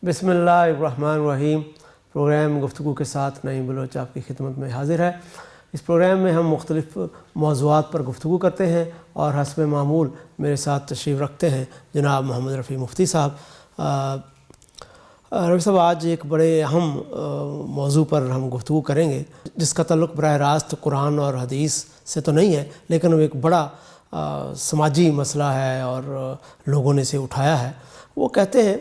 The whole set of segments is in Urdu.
بسم اللہ الرحمن الرحیم۔ پروگرام گفتگو کے ساتھ نعیم بلوچ آپ کی خدمت میں حاضر ہے۔ اس پروگرام میں ہم مختلف موضوعات پر گفتگو کرتے ہیں اور حسب معمول میرے ساتھ تشریف رکھتے ہیں جناب محمد رفیع مفتی صاحب۔ رفیع صاحب، آج ایک بڑے اہم موضوع پر ہم گفتگو کریں گے جس کا تعلق براہ راست قرآن اور حدیث سے تو نہیں ہے، لیکن وہ ایک بڑا سماجی مسئلہ ہے اور لوگوں نے اسے اٹھایا ہے۔ وہ کہتے ہیں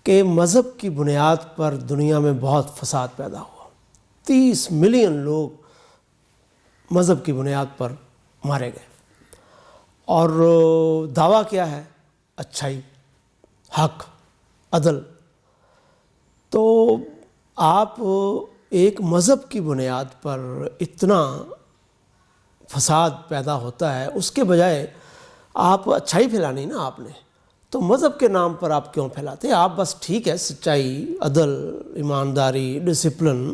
کہ مذہب کی بنیاد پر دنیا میں بہت فساد پیدا ہوا، 30 ملین لوگ مذہب کی بنیاد پر مارے گئے، اور دعویٰ کیا ہے؟ اچھائی، حق، عدل۔ تو آپ ایک مذہب کی بنیاد پر اتنا فساد پیدا ہوتا ہے، اس کے بجائے آپ اچھائی پھیلانی نا آپ نے، تو مذہب کے نام پر آپ کیوں پھیلاتے ہیں؟ آپ بس ٹھیک ہے، سچائی، عدل، ایمانداری، ڈسپلن،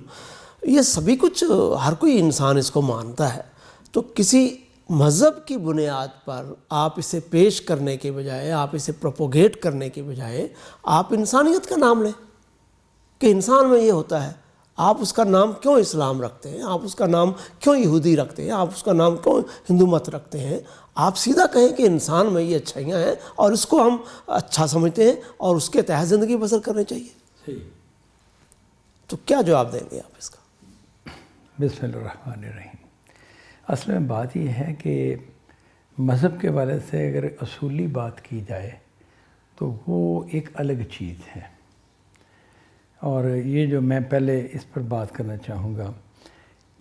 یہ سبھی کچھ ہر کوئی انسان اس کو مانتا ہے، تو کسی مذہب کی بنیاد پر آپ اسے پیش کرنے کے بجائے، آپ اسے پروپوگیٹ کرنے کے بجائے آپ انسانیت کا نام لیں کہ انسان میں یہ ہوتا ہے۔ آپ اس کا نام کیوں اسلام رکھتے ہیں؟ آپ اس کا نام کیوں یہودی رکھتے ہیں؟ آپ اس کا نام کیوں ہندو مت رکھتے ہیں؟ آپ سیدھا کہیں کہ انسان میں یہ اچھائیاں ہیں اور اس کو ہم اچھا سمجھتے ہیں اور اس کے تحت زندگی بسر کرنی چاہیے۔ تو کیا جواب دیں گے آپ اس کا؟ بسم اللہ الرحمن الرحیم۔ اصل میں بات یہ ہے کہ مذہب کے حوالے سے اگر اصولی بات کی جائے تو وہ ایک الگ چیز ہے، اور یہ جو میں پہلے اس پر بات کرنا چاہوں گا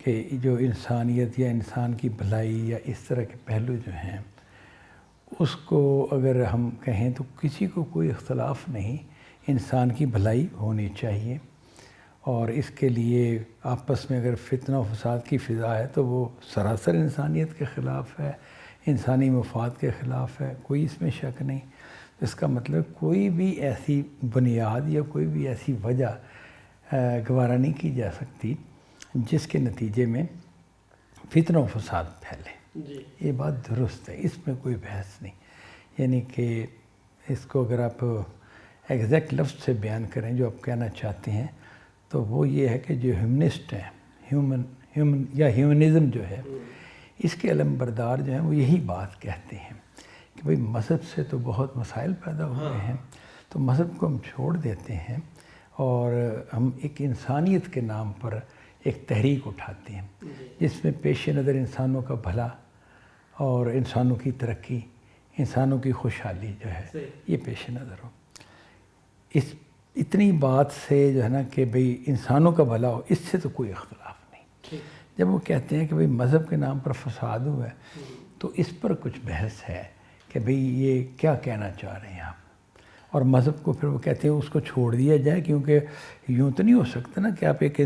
کہ جو انسانیت یا انسان کی بھلائی یا اس طرح کے پہلو جو ہیں، اس کو اگر ہم کہیں تو کسی کو کوئی اختلاف نہیں، انسان کی بھلائی ہونی چاہیے، اور اس کے لیے آپس میں اگر فتنہ و فساد کی فضا ہے تو وہ سراسر انسانیت کے خلاف ہے، انسانی مفاد کے خلاف ہے، کوئی اس میں شک نہیں۔ اس کا مطلب کوئی بھی ایسی بنیاد یا کوئی بھی ایسی وجہ گوارا نہیں کی جا سکتی جس کے نتیجے میں فتنہ و فساد پھیلے۔ یہ بات درست ہے، اس میں کوئی بحث نہیں۔ یعنی کہ اس کو اگر آپ ایگزیکٹ لفظ سے بیان کریں جو آپ کہنا چاہتے ہیں تو وہ یہ ہے کہ جو ہیومنسٹ ہیں، ہیومنزم جو ہے، اس کے علم بردار جو ہیں وہ یہی بات کہتے ہیں کہ بھئی مذہب سے تو بہت مسائل پیدا ہوئے ہیں، تو مذہب کو ہم چھوڑ دیتے ہیں اور ہم ایک انسانیت کے نام پر ایک تحریک اٹھاتے ہیں جس میں پیش نظر انسانوں کا بھلا اور انسانوں کی ترقی، انسانوں کی خوشحالی جو ہے یہ پیش نظر ہو۔ اس اتنی بات سے جو ہے نا کہ بھئی انسانوں کا بھلا ہو، اس سے تو کوئی اختلاف نہیں۔ جب وہ کہتے ہیں کہ بھئی مذہب کے نام پر فساد ہوا ہے تو اس پر کچھ بحث ہے کہ بھئی یہ کیا کہنا چاہ رہے ہیں آپ، اور مذہب کو پھر وہ کہتے ہیں اس کو چھوڑ دیا جائے، کیونکہ یوں تو نہیں ہو سکتا نا کہ آپ ایک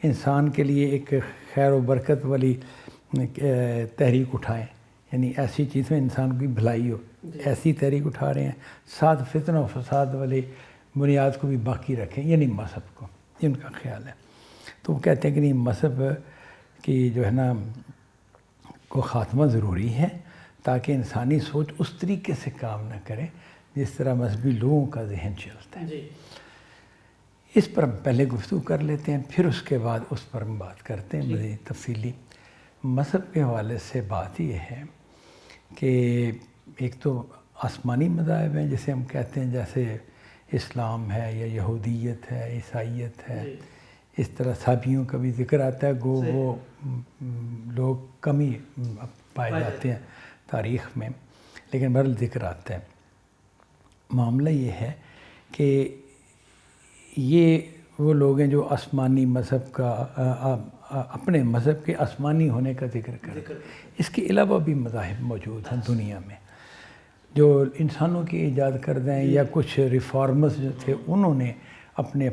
انسان کے لیے ایک خیر و برکت والی تحریک اٹھائیں، یعنی ایسی چیز میں انسان کی بھلائی ہو، ایسی تحریک اٹھا رہے ہیں، ساتھ فتنہ و فساد والی بنیاد کو بھی باقی رکھیں، یعنی مذہب کو، یہ ان کا خیال ہے۔ تو وہ کہتے ہیں کہ نہیں، مذہب کی جو ہے نا کو خاتمہ ضروری ہے تاکہ انسانی سوچ اس طریقے سے کام نہ کرے جس طرح مذہبی لوگوں کا ذہن چلتا ہے۔ اس پر ہم پہلے گفتگو کر لیتے ہیں، پھر اس کے بعد اس پر ہم بات کرتے ہیں مزید تفصیلی۔ مذہب کے حوالے سے بات یہ ہے کہ ایک تو آسمانی مذاہب ہیں جسے ہم کہتے ہیں، جیسے اسلام ہے یا یہودیت ہے، عیسائیت ہے، اس طرح صابیوں کا بھی ذکر آتا ہے، گو وہ لوگ کم ہی پائے جاتے ہیں تاریخ میں، لیکن بہرحال ذکر آتا ہے۔ معاملہ یہ ہے کہ یہ وہ لوگ ہیں جو آسمانی مذہب کا، اپنے مذہب کے آسمانی ہونے کا ذکر کریں۔ اس کے علاوہ بھی مذاہب موجود ہیں دنیا میں جو انسانوں کی ایجاد کردہ ہیں، یا کچھ ریفارمرز جو تھے انہوں نے اپنے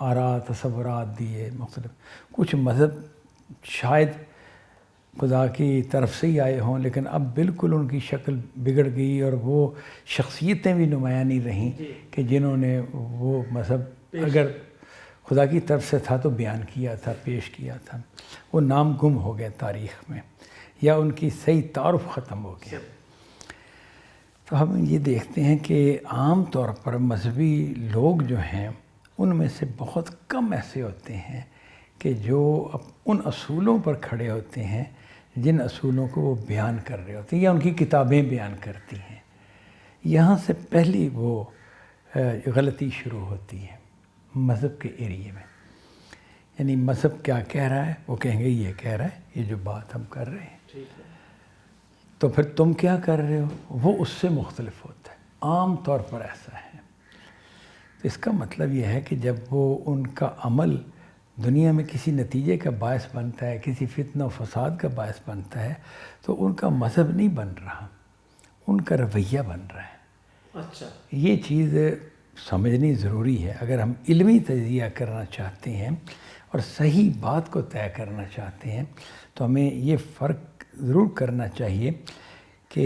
آراء، تصورات دیے مختلف۔ کچھ مذہب شاید خدا کی طرف سے ہی آئے ہوں، لیکن اب بالکل ان کی شکل بگڑ گئی اور وہ شخصیتیں بھی نمایاں نہیں رہیں کہ جنہوں نے وہ مذہب اگر خدا کی طرف سے تھا تو بیان کیا تھا، پیش کیا تھا۔ وہ نام گم ہو گئے تاریخ میں، یا ان کی صحیح تعارف ختم ہو گیا۔ تو ہم یہ دیکھتے ہیں کہ عام طور پر مذہبی لوگ جو ہیں ان میں سے بہت کم ایسے ہوتے ہیں کہ جو ان اصولوں پر کھڑے ہوتے ہیں جن اصولوں کو وہ بیان کر رہے ہوتے ہیں یا ان کی کتابیں بیان کرتی ہیں۔ یہاں سے پہلی وہ غلطی شروع ہوتی ہے مذہب کے ایریے میں، یعنی مذہب کیا کہہ رہا ہے وہ کہیں گے یہ کہہ رہا ہے، یہ جو بات ہم کر رہے ہیں، تو پھر تم کیا کر رہے ہو، وہ اس سے مختلف ہوتا ہے۔ عام طور پر ایسا ہے۔ تو اس کا مطلب یہ ہے کہ جب وہ ان کا عمل دنیا میں کسی نتیجے کا باعث بنتا ہے، کسی فتنہ و فساد کا باعث بنتا ہے، تو ان کا مذہب نہیں بن رہا، ان کا رویہ بن رہا ہے۔ اچھا، یہ چیز سمجھنی ضروری ہے۔ اگر ہم علمی تجزیہ کرنا چاہتے ہیں اور صحیح بات کو طے کرنا چاہتے ہیں تو ہمیں یہ فرق ضرور کرنا چاہیے کہ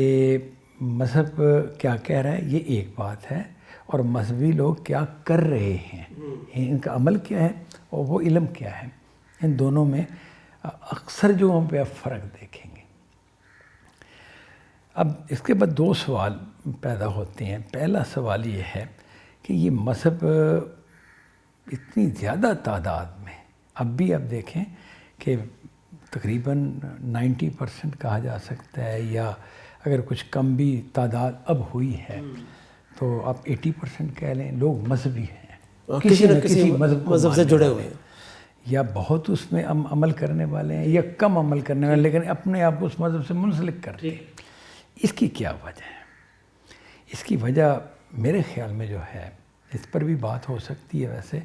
مذہب کیا کہہ رہا ہے یہ ایک بات ہے، اور مذہبی لوگ کیا کر رہے ہیں، ان کا عمل کیا ہے اور وہ علم کیا ہے۔ ان دونوں میں اکثر جو ہم پہ فرق دیکھیں گے۔ اب اس کے بعد دو سوال پیدا ہوتے ہیں۔ پہلا سوال یہ ہے کہ یہ مذہب اتنی زیادہ تعداد میں، اب بھی آپ دیکھیں کہ تقریباً 90% کہا جا سکتا ہے، یا اگر کچھ کم بھی تعداد اب ہوئی ہے تو آپ 80% کہہ لیں لوگ مذہبی ہیں، کسی نہ کسی مذہب سے جڑے ہوئے ہیں، یا بہت اس میں عمل کرنے والے ہیں یا کم عمل کرنے والے، لیکن اپنے آپ کو اس مذہب سے منسلک کرتے ہیں۔ اس کی کیا وجہ ہے؟ اس کی وجہ میرے خیال میں جو ہے، اس پر بھی بات ہو سکتی ہے ویسے،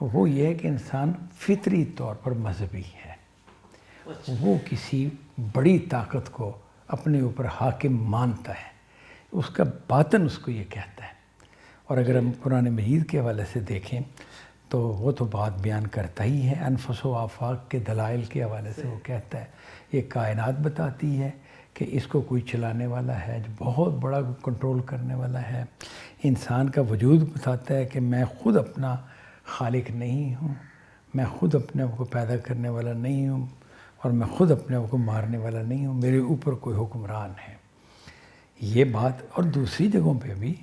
وہ یہ ہے کہ انسان فطری طور پر مذہبی ہے۔ وہ کسی بڑی طاقت کو اپنے اوپر حاکم مانتا ہے، اس کا باطن اس کو یہ کہتا ہے۔ اور اگر ہم قرآن مجید کے حوالے سے دیکھیں تو وہ تو بات بیان کرتا ہی ہے، انفس و آفاق کے دلائل کے حوالے سے وہ کہتا ہے، یہ کائنات بتاتی ہے کہ اس کو کوئی چلانے والا ہے جو بہت بڑا کنٹرول کرنے والا ہے۔ انسان کا وجود بتاتا ہے کہ میں خود اپنا خالق نہیں ہوں، میں خود اپنے آپ کو پیدا کرنے والا نہیں ہوں، اور میں خود اپنے آپ کو مارنے والا نہیں ہوں، میرے اوپر کوئی حکمران ہے۔ یہ بات، اور دوسری جگہوں پہ بھی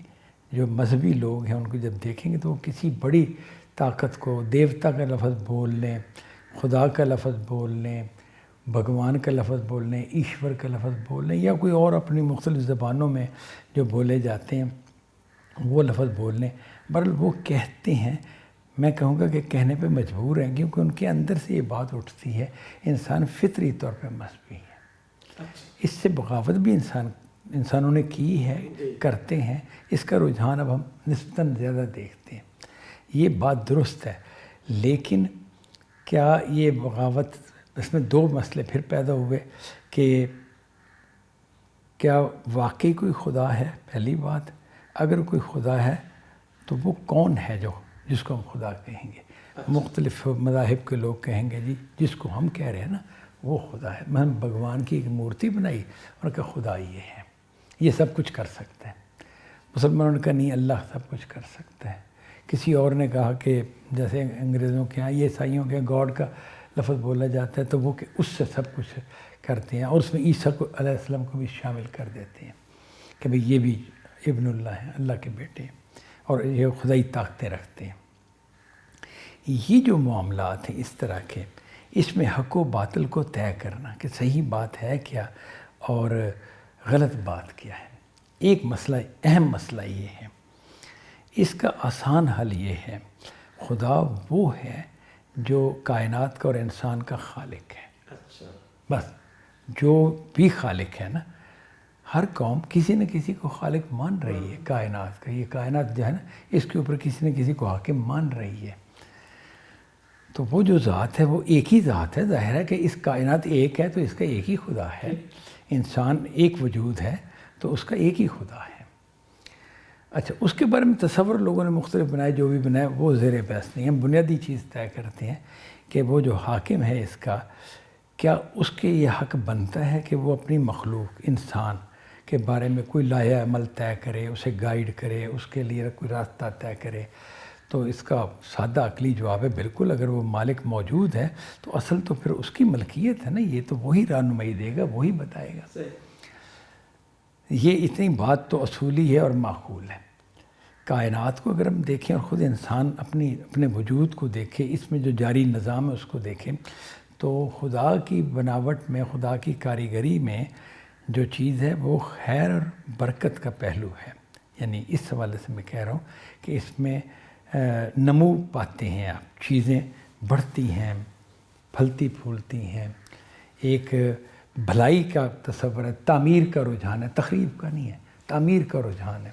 جو مذہبی لوگ ہیں ان کو جب دیکھیں گے تو وہ کسی بڑی طاقت کو، دیوتا کا لفظ بول لیں، خدا کا لفظ بول لیں، بھگوان کا لفظ بول لیں، ایشور کا لفظ بول لیں، یا کوئی اور اپنی مختلف زبانوں میں جو بولے جاتے ہیں وہ لفظ بول لیں، بہرحال وہ کہتے ہیں، میں کہوں گا کہ کہنے پہ مجبور ہیں، کیونکہ ان کے اندر سے یہ بات اٹھتی ہے، انسان فطری طور پہ مذہبی ہے۔ اس سے بغاوت بھی انسانوں نے کی ہے، کرتے ہیں، اس کا رجحان اب ہم نسبتاً زیادہ دیکھتے ہیں۔ یہ بات درست ہے، لیکن کیا یہ بغاوت، اس میں دو مسئلے پھر پیدا ہوئے کہ کیا واقعی کوئی خدا ہے، پہلی بات، اگر کوئی خدا ہے تو وہ کون ہے جس کو ہم خدا کہیں گے؟ مختلف مذاہب کے لوگ کہیں گے جی جس کو ہم کہہ رہے ہیں نا وہ خدا ہے۔ میں بھگوان کی ایک مورتی بنائی اور کہا خدا یہ ہے، یہ سب کچھ کر سکتا ہے۔ مسلمانوں نے کہا نہیں، اللہ سب کچھ کر سکتا ہے۔ کسی اور نے کہا کہ جیسے انگریزوں کے ہاں یہ عیسائیوں کے گاڈ کا لفظ بولا جاتا ہے تو وہ کہ اس سے سب کچھ کرتے ہیں، اور اس میں عیسیٰ علیہ السلام کو بھی شامل کر دیتے ہیں کہ بھئی یہ بھی ابن اللہ ہیں، اللہ کے بیٹے ہیں، اور یہ خدائی طاقتیں رکھتے ہیں۔ یہ جو معاملات ہیں اس طرح کے، اس میں حق و باطل کو طے کرنا کہ صحیح بات ہے کیا اور غلط بات کیا ہے، ایک مسئلہ، اہم مسئلہ یہ ہے۔ اس کا آسان حل یہ ہے، خدا وہ ہے جو کائنات کا اور انسان کا خالق ہے۔ بس جو بھی خالق ہے نا، ہر قوم کسی نہ کسی کو خالق مان رہی ہے کائنات کا، یہ کائنات جو ہے نا اس کے اوپر کسی نہ کسی کو حاکم مان رہی ہے۔ تو وہ جو ذات ہے وہ ایک ہی ذات ہے، ظاہر ہے کہ اس کائنات ایک ہے تو اس کا ایک ہی خدا ہے، انسان ایک وجود ہے تو اس کا ایک ہی خدا ہے۔ اچھا، اس کے بارے میں تصور لوگوں نے مختلف بنائے، جو بھی بنائے وہ زیر بحث نہیں، ہم بنیادی چیز طے کرتے ہیں کہ وہ جو حاکم ہے اس کا، کیا اس کے یہ حق بنتا ہے کہ وہ اپنی مخلوق انسان کے بارے میں کوئی لائحہ عمل طے کرے، اسے گائیڈ کرے، اس کے لیے کوئی راستہ طے کرے؟ تو اس کا سادہ عقلی جواب ہے بالکل، اگر وہ مالک موجود ہے تو اصل تو پھر اس کی ملکیت ہے نا، یہ تو وہی رہنمائی دے گا، وہی بتائے گا۔ یہ اتنی بات تو اصولی ہے اور معقول ہے۔ کائنات کو اگر ہم دیکھیں اور خود انسان اپنے وجود کو دیکھے، اس میں جو جاری نظام ہے اس کو دیکھیں، تو خدا کی بناوٹ میں، خدا کی کاریگری میں جو چیز ہے وہ خیر اور برکت کا پہلو ہے۔ یعنی اس حوالے سے میں کہہ رہا ہوں کہ اس میں نمو پاتے ہیں آپ، چیزیں بڑھتی ہیں، پھلتی پھولتی ہیں، ایک بھلائی کا تصور ہے، تعمیر کا رجحان ہے، تخریب کا نہیں ہے، تعمیر کا رجحان ہے۔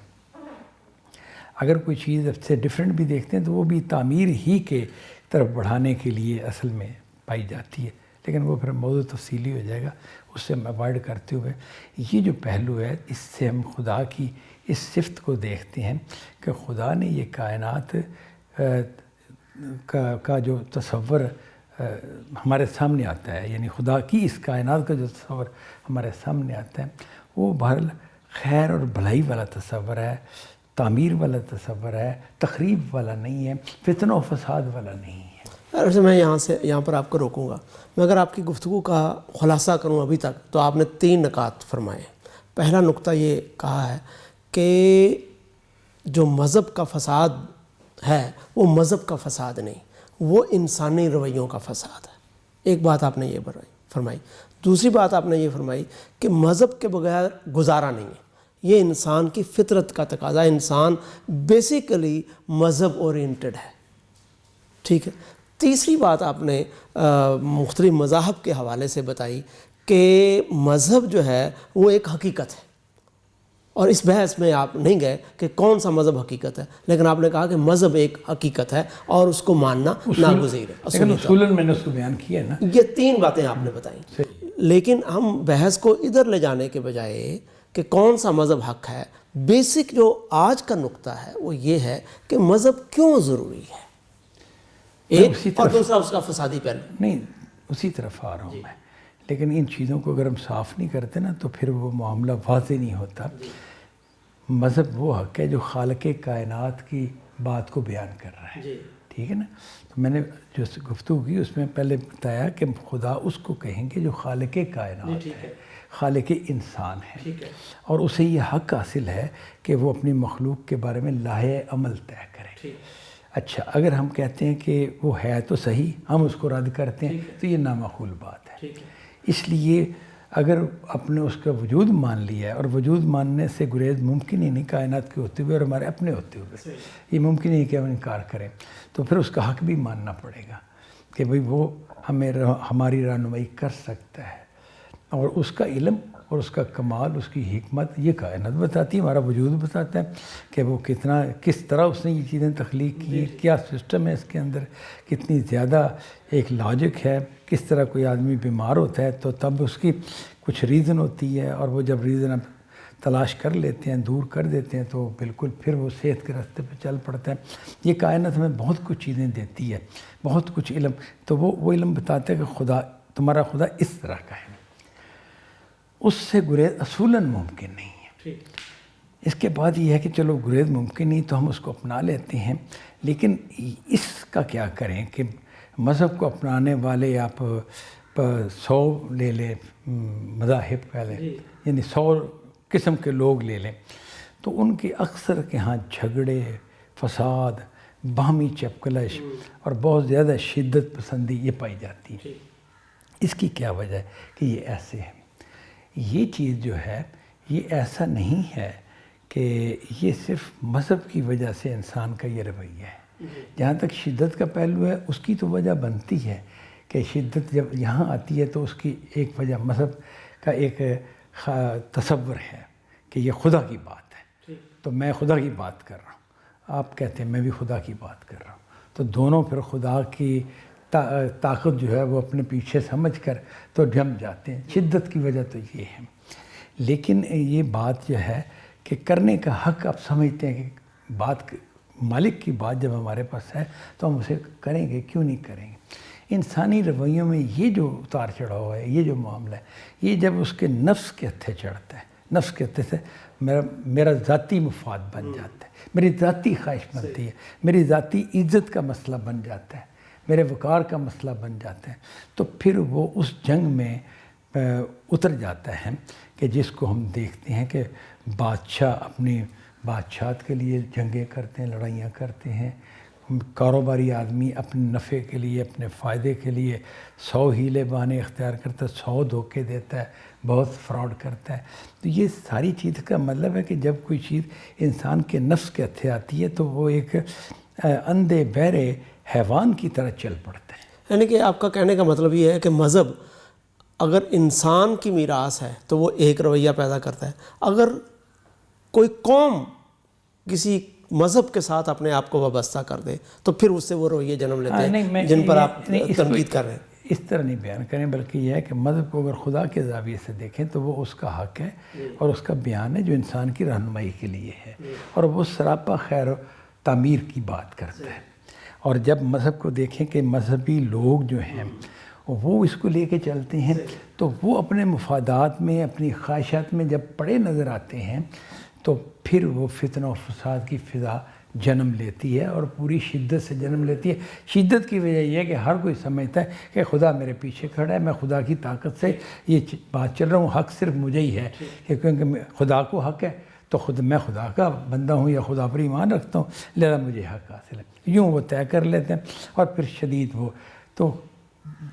اگر کوئی چیز اس سے ڈیفرنٹ بھی دیکھتے ہیں تو وہ بھی تعمیر ہی کے طرف بڑھانے کے لیے اصل میں پائی جاتی ہے، لیکن وہ پھر موضوع تفصیلی ہو جائے گا، اس سے ہم اوائڈ کرتے ہوئے یہ جو پہلو ہے اس سے ہم خدا کی اس صفت کو دیکھتے ہیں کہ خدا نے یہ کائنات کا جو تصور ہمارے سامنے آتا ہے، یعنی خدا کی اس کائنات کا جو تصور ہمارے سامنے آتا ہے وہ بہرحال خیر اور بھلائی والا تصور ہے، تعمیر والا تصور ہے، تخریب والا نہیں ہے، فتنہ و فساد والا نہیں ہے۔ ویسے میں یہاں پر آپ کو روکوں گا۔ میں اگر آپ کی گفتگو کا خلاصہ کروں ابھی تک تو آپ نے 3 نکات فرمائے۔ پہلا نقطہ یہ کہا ہے کہ جو مذہب کا فساد ہے وہ مذہب کا فساد نہیں، وہ انسانی رویوں کا فساد ہے۔ ایک بات آپ نے یہ فرمائی۔ دوسری بات آپ نے یہ فرمائی کہ مذہب کے بغیر گزارا نہیں ہے، یہ انسان کی فطرت کا تقاضا، انسان بیسیکلی مذہب اورینٹڈ ہے، ٹھیک ہے۔ تیسری بات آپ نے مختلف مذاہب کے حوالے سے بتائی کہ مذہب جو ہے وہ ایک حقیقت ہے، اور اس بحث میں آپ نہیں گئے کہ کون سا مذہب حقیقت ہے، لیکن آپ نے کہا کہ مذہب ایک حقیقت ہے اور اس کو ماننا ناگزیر ہے۔ اصولاً میں نے اس کو بیان کیا ہے نا، یہ 3 باتیں آپ نے بتائیں، لیکن ہم بحث کو ادھر لے جانے کے بجائے کہ کون سا مذہب حق ہے، بیسک جو آج کا نقطہ ہے وہ یہ ہے کہ مذہب کیوں ضروری ہے، ایک اور دوسرا اس کا فسادی پہلو۔ نہیں، اسی طرف آ رہا ہوں میں، لیکن ان چیزوں کو اگر ہم صاف نہیں کرتے نا تو پھر وہ معاملہ واضح نہیں ہوتا۔ مذہب وہ حق ہے جو خالق کائنات کی بات کو بیان کر رہا ہے، ٹھیک ہے نا۔ تو میں نے جو گفتگو کی اس میں پہلے بتایا کہ خدا اس کو کہیں گے جو خالق کائنات ہے، خالق انسان ہے، اور اسے یہ حق حاصل ہے کہ وہ اپنی مخلوق کے بارے میں لاہے عمل طے کرے۔ اچھا، اگر ہم کہتے ہیں کہ وہ ہے تو صحیح، ہم اس کو رد کرتے ہیں تو یہ نامعقول بات ہے۔ اس لیے اگر اپنے اس کا وجود مان لیا ہے، اور وجود ماننے سے گریز ممکن ہی نہیں کائنات کے ہوتے ہوئے اور ہمارے اپنے ہوتے ہوئے، یہ ممکن ہی کہ ہم انکار کریں، تو پھر اس کا حق بھی ماننا پڑے گا کہ بھئی وہ ہماری رہنمائی کر سکتا ہے، اور اس کا علم اور اس کا کمال، اس کی حکمت یہ کائنات بتاتی ہے، ہمارا وجود بتاتا ہے کہ وہ کس طرح اس نے یہ چیزیں تخلیق کی، کیا سسٹم ہے اس کے اندر، کتنی زیادہ ایک لاجک ہے، کس طرح کوئی آدمی بیمار ہوتا ہے تو تب اس کی کچھ ریزن ہوتی ہے، اور وہ جب ریزن اب تلاش کر لیتے ہیں، دور کر دیتے ہیں تو بالکل پھر وہ صحت کے راستے پہ چل پڑتا ہے۔ یہ کائنات ہمیں بہت کچھ چیزیں دیتی ہے، بہت کچھ علم، تو وہ علم بتاتا ہے کہ خدا، تمہارا خدا اس طرح کا ہے، اس سے گریز اصولاً ممکن نہیں ہے۔ اس کے بعد یہ ہے کہ چلو گریز ممکن نہیں تو ہم اس کو اپنا لیتے ہیں، لیکن اس کا کیا کریں کہ مذہب کو اپنانے والے آپ 100 لے لیں مذاہب پہلے، یعنی 100 قسم کے لوگ لے لیں، تو ان کے اکثر کے ہاں جھگڑے، فساد، باہمی چپکلش اور بہت زیادہ شدت پسندی یہ پائی جاتی ہے۔ اس کی کیا وجہ ہے کہ یہ ایسے ہے؟ یہ چیز جو ہے یہ ایسا نہیں ہے کہ یہ صرف مذہب کی وجہ سے انسان کا یہ رویہ ہے۔ جہاں تک شدت کا پہلو ہے اس کی تو وجہ بنتی ہے کہ شدت جب یہاں آتی ہے تو اس کی ایک وجہ مذہب کا ایک تصور ہے کہ یہ خدا کی بات ہے، تو میں خدا کی بات کر رہا ہوں، آپ کہتے ہیں میں بھی خدا کی بات کر رہا ہوں، تو دونوں پھر خدا کی طاقت جو ہے وہ اپنے پیچھے سمجھ کر تو جم جاتے ہیں۔ شدت کی وجہ تو یہ ہے، لیکن یہ بات جو ہے کہ کرنے کا حق آپ سمجھتے ہیں کہ بات مالک کی بات جب ہمارے پاس ہے تو ہم اسے کریں گے، کیوں نہیں کریں گے؟ انسانی رویوں میں یہ جو اتار چڑھاؤ ہے، یہ جو معاملہ ہے، یہ جب اس کے نفس کے ہتھے چڑھتا ہے، نفس کے ہتھے سے میرا ذاتی مفاد بن جاتا ہے، میری ذاتی خواہش بنتی ہے، میری ذاتی عزت کا مسئلہ بن جاتا ہے، میرے وقار کا مسئلہ بن جاتا ہے، تو پھر وہ اس جنگ میں اتر جاتا ہے کہ جس کو ہم دیکھتے ہیں کہ بادشاہ اپنی بادشاہت کے لیے جنگیں کرتے ہیں، لڑائیاں کرتے ہیں، کاروباری آدمی اپنے نفع کے لیے، اپنے فائدے کے لیے 100 ہیلے بہانے اختیار کرتا ہے، 100 دھوکے دیتا ہے، بہت فراڈ کرتا ہے۔ تو یہ ساری چیز کا مطلب ہے کہ جب کوئی چیز انسان کے نفس کے ہتھے آتی ہے تو وہ ایک اندھے بہرے حیوان کی طرح چل پڑتا ہے۔ یعنی کہ آپ کا کہنے کا مطلب یہ ہے کہ مذہب اگر انسان کی میراث ہے تو وہ ایک رویہ پیدا کرتا ہے، اگر کوئی قوم کسی مذہب کے ساتھ اپنے آپ کو وابستہ کر دے تو پھر اس سے وہ رویے جنم لیتے ہیں جن پر آپ تنقید کر رہے ہیں۔ اس طرح نہیں بیان کریں، بلکہ یہ ہے کہ مذہب کو اگر خدا کے زاویے سے دیکھیں تو وہ اس کا حق ہے اور اس کا بیان ہے جو انسان کی رہنمائی کے لیے ہے، اور وہ سراپا خیر و تعمیر کی بات کرتا ہے۔ اور جب مذہب کو دیکھیں کہ مذہبی لوگ جو ہیں وہ اس کو لے کے چلتے ہیں تو وہ اپنے مفادات میں، اپنی خواہشات میں جب پڑے نظر آتے ہیں تو پھر وہ فتنہ و فساد کی فضا جنم لیتی ہے اور پوری شدت سے جنم لیتی ہے۔ شدت کی وجہ یہ ہے کہ ہر کوئی سمجھتا ہے کہ خدا میرے پیچھے کھڑا ہے، میں خدا کی طاقت سے یہ بات چل رہا ہوں، حق صرف مجھے ہی ہے، کیونکہ خدا کو حق ہے تو میں خدا کا بندہ ہوں یا خدا پر ایمان رکھتا ہوں، لہذا مجھے حق حاصل ہے، یوں وہ طے کر لیتے ہیں۔ اور پھر شدید وہ تو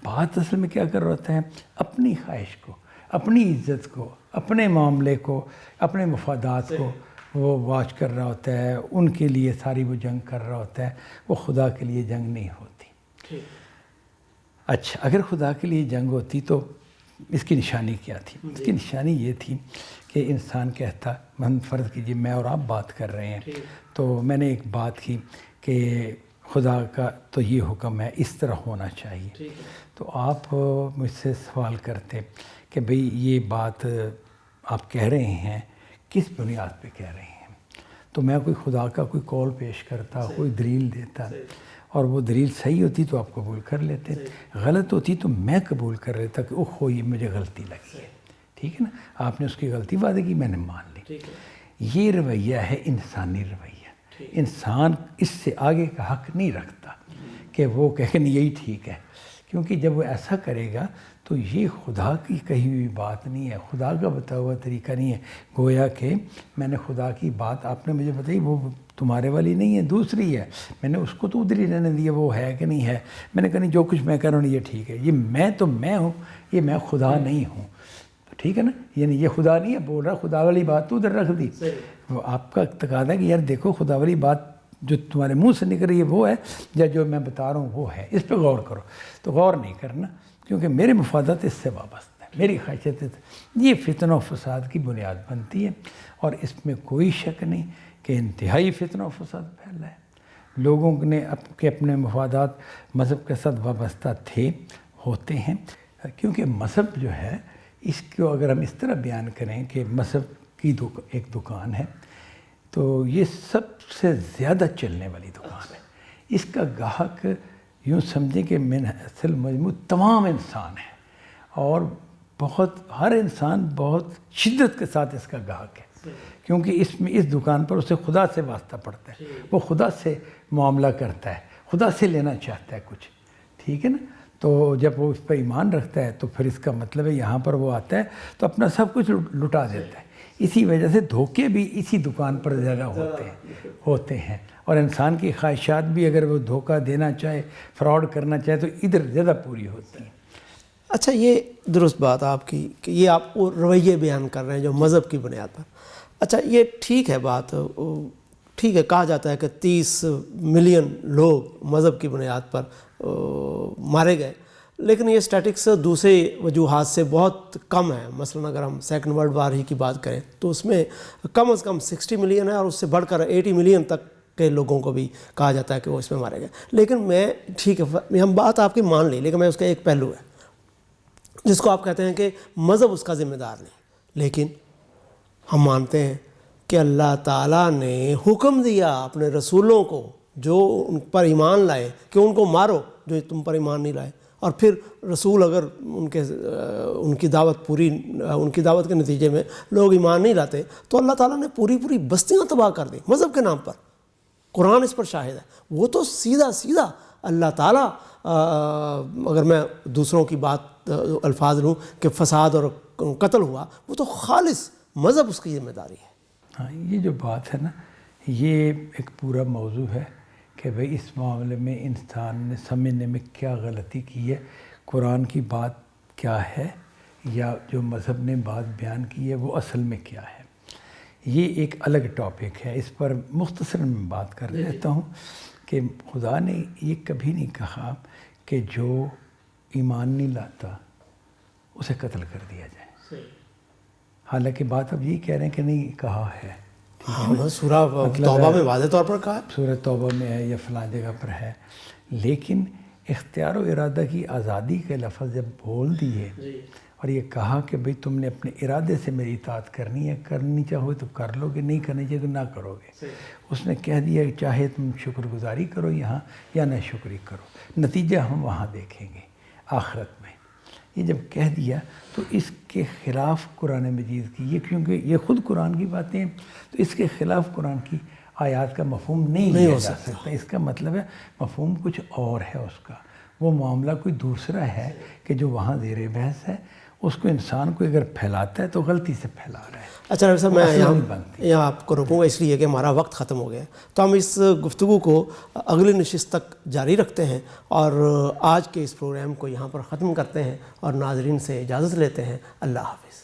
بات اصل میں کیا کر رہا ہوتا ہے، اپنی خواہش کو، اپنی عزت کو، اپنے معاملے کو، اپنے مفادات کو وہ واچ کر رہا ہوتا ہے، ان کے لیے ساری وہ جنگ کر رہا ہوتا ہے، وہ خدا کے لیے جنگ نہیں ہوتی۔ اچھا، اگر خدا کے لیے جنگ ہوتی تو اس کی نشانی کیا تھی؟ اس کی نشانی یہ تھی کہ انسان کہتا، ہم فرض کیجیے میں اور آپ بات کر رہے ہیں تو میں نے ایک بات کی کہ خدا کا تو یہ حکم ہے، اس طرح ہونا چاہیے، تو آپ مجھ سے سوال کرتے کہ بھئی یہ بات آپ کہہ رہے ہیں کس بنیاد پہ کہہ رہے ہیں؟ تو میں کوئی خدا کا کوئی قول پیش کرتا، کوئی دلیل دیتا، اور وہ دلیل صحیح ہوتی تو آپ قبول کر لیتے، غلط ہوتی تو میں قبول کر لیتا کہ اوہ یہ مجھے غلطی لگی ہے، ٹھیک ہے نا، آپ نے اس کی غلطی وعدے کی، میں نے مان لی۔ یہ رویہ ہے انسانی رویہ۔ انسان اس سے آگے کا حق نہیں رکھتا کہ وہ کہے کہ یہی ٹھیک ہے، کیونکہ جب وہ ایسا کرے گا تو یہ خدا کی کہی ہوئی بات نہیں ہے، خدا کا بتایا ہوا طریقہ نہیں ہے۔ گویا کہ میں نے خدا کی بات آپ نے مجھے بتائی، وہ تمہارے والی نہیں ہے، دوسری ہے، میں نے اس کو تو ادھر ہی رہنے دیا، وہ ہے کہ نہیں ہے، میں نے کہا نہیں جو کچھ میں کہہ رہا ہوں یہ ٹھیک ہے، یہ میں تو میں ہوں، یہ میں خدا نہیں ہوں، ٹھیک ہے نا، یعنی یہ خدا نہیں ہے بول رہا، خدا والی بات تو ادھر رکھ دی۔ وہ آپ کا تقاضا ہے کہ یار دیکھو خدا والی بات جو تمہارے منہ سے نکل رہی ہے وہ ہے یا جو میں بتا رہا ہوں وہ ہے، اس پہ غور کرو، تو غور نہیں کرنا کیونکہ میرے مفادات اس سے وابستہ ہے، میری خواہشات، یہ فتنہ و فساد کی بنیاد بنتی ہے۔ اور اس میں کوئی شک نہیں کہ انتہائی فتنہ و فساد پھیلا ہے، لوگوں نے اپنے مفادات مذہب کے ساتھ وابستہ تھے، ہوتے ہیں، کیونکہ مذہب جو ہے اس کو اگر ہم اس طرح بیان کریں کہ مذہب کی ایک دکان ہے تو یہ سب سے زیادہ چلنے والی دکان ہے، اس کا گاہک یوں سمجھیں کہ من اصل مجموع تمام انسان ہیں، اور بہت ہر انسان بہت شدت کے ساتھ اس کا گاہک ہے، کیونکہ اس میں اس دکان پر اسے خدا سے واسطہ پڑتا ہے، وہ خدا سے معاملہ کرتا ہے، خدا سے لینا چاہتا ہے کچھ، ٹھیک ہے نا، تو جب وہ اس پر ایمان رکھتا ہے تو پھر اس کا مطلب ہے یہاں پر وہ آتا ہے تو اپنا سب کچھ لٹا دیتا ہے۔ اسی وجہ سے دھوکے بھی اسی دکان پر زیادہ ہوتے ہیں، اور انسان کی خواہشات بھی اگر وہ دھوکہ دینا چاہے، فراڈ کرنا چاہے تو ادھر زیادہ پوری ہوتی ہیں۔ اچھا، یہ درست بات آپ کی کہ یہ آپ وہ رویے بیان کر رہے ہیں جو مذہب کی بنیاد پر۔ اچھا، یہ ٹھیک ہے، بات ٹھیک ہے، کہا جاتا ہے کہ 30 ملین لوگ مذہب کی بنیاد پر مارے گئے، لیکن یہ سٹیٹکس دوسرے وجوہات سے بہت کم ہے۔ مثلا اگر ہم سیکنڈ ورلڈ وار ہی کی بات کریں تو اس میں کم از کم 60 ملین ہے، اور اس سے بڑھ کر 80 ملین تک کے لوگوں کو بھی کہا جاتا ہے کہ وہ اس میں مارے گئے۔ لیکن میں ٹھیک ہے، ہم بات آپ کی مان لی، لیکن میں اس کا ایک پہلو ہے جس کو آپ کہتے ہیں کہ مذہب اس کا ذمہ دار نہیں، لیکن ہم مانتے ہیں کہ اللہ تعالیٰ نے حکم دیا اپنے رسولوں کو جو ان پر ایمان لائے کہ ان کو مارو جو تم پر ایمان نہیں لائے، اور پھر رسول اگر ان کی دعوت کے نتیجے میں لوگ ایمان نہیں لاتے تو اللہ تعالیٰ نے پوری بستیاں تباہ کر دیں مذہب کے نام پر۔ قرآن اس پر شاہد ہے، وہ تو سیدھا اللہ تعالیٰ اگر میں دوسروں کی بات الفاظ لوں کہ فساد اور قتل ہوا، وہ تو خالص مذہب اس کی ذمہ داری ہے۔ ہاں، یہ جو بات ہے نا، یہ ایک پورا موضوع ہے کہ بھئی اس معاملے میں انسان نے سمجھنے میں کیا غلطی کی ہے، قرآن کی بات کیا ہے یا جو مذہب نے بات بیان کی ہے وہ اصل میں کیا ہے۔ یہ ایک الگ ٹاپک ہے، اس پر مختصراً میں بات کر لیتا ہوں کہ خدا نے یہ کبھی نہیں کہا کہ جو ایمان نہیں لاتا اسے قتل کر دیا جائے۔ حالانکہ بات اب یہ کہہ رہے ہیں کہ نہیں کہا ہے، ہاں، سورہ توبہ میں واضح طور پر کہا ہے، سورہ توبہ میں ہے یا فلاں جگہ پر ہے، لیکن اختیار و ارادہ کی آزادی کے لفظ جب بول دیے اور یہ کہا کہ بھئی تم نے اپنے ارادے سے میری اطاعت کرنی ہے، کرنی چاہو تو کر لو گے، نہیں کرنی چاہیے تو نہ کرو گے۔ اس نے کہہ دیا کہ چاہے تم شکر گزاری کرو یہاں یا نہ شکری کرو، نتیجہ ہم وہاں دیکھیں گے آخرت میں۔ یہ جب کہہ دیا تو اس کے خلاف قرآن مجید کی یہ، کیونکہ یہ خود قرآن کی باتیں ہیں، تو اس کے خلاف قرآن کی آیات کا مفہوم نہیں لیا جا سکتا۔ اس کا مطلب ہے مفہوم کچھ اور ہے، اس کا وہ معاملہ کوئی دوسرا ہے کہ جو وہاں زیر بحث ہے، اس کو انسان کو اگر پھیلاتا ہے تو غلطی سے پھیلا رہا ہے۔ اچھا ڈاکٹر صاحب، میں یہاں آپ کو روکوں گا اس لیے کہ ہمارا وقت ختم ہو گیا، تو ہم اس گفتگو کو اگلی نشست تک جاری رکھتے ہیں اور آج کے اس پروگرام کو یہاں پر ختم کرتے ہیں اور ناظرین سے اجازت لیتے ہیں۔ اللہ حافظ۔